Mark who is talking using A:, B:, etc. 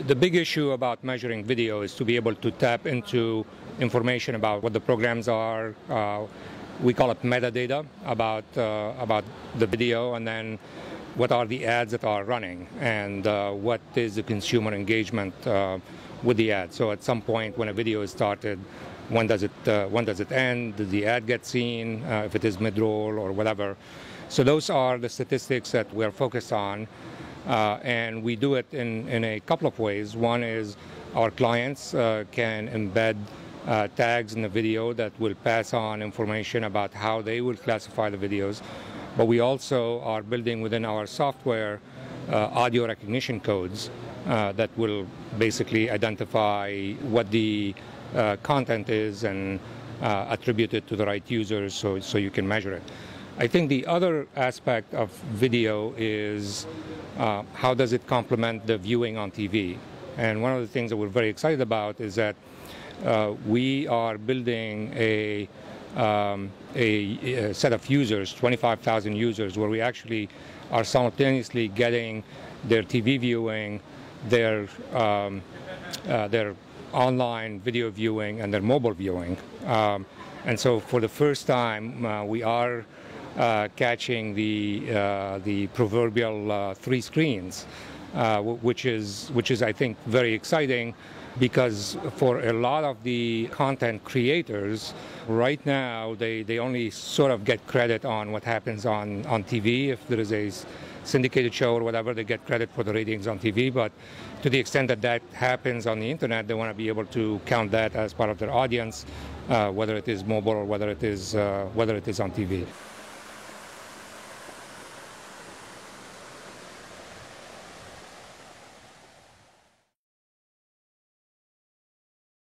A: The big issue about measuring video is to be able to tap into information about what the programs are. We call it metadata about the video, and then what are the ads that are running, and what is the consumer engagement with the ad. So at some point when a video is started, when does it end? Does the ad get seen? If it is mid-roll or whatever. So those are the statistics that we're focused on. And we do it in a couple of ways. One is our clients can embed tags in the video that will pass on information about how they will classify the videos. But we also are building within our software audio recognition codes that will basically identify what the content is and attribute it to the right users so you can measure it. I think the other aspect of video is how does it complement the viewing on TV? And one of the things that we're very excited about is that we are building a set of users, 25,000 users, where we actually are simultaneously getting their TV viewing, their online video viewing, and their mobile viewing. And so for the first time, we are catching the proverbial 3 screens, which is I think very exciting, because for a lot of the content creators right now they only sort of get credit on what happens on TV. If there is a syndicated show or whatever, they get credit for the ratings on TV, but to the extent that that happens on the internet, they want to be able to count that as part of their audience, whether it is mobile or whether it is on TV.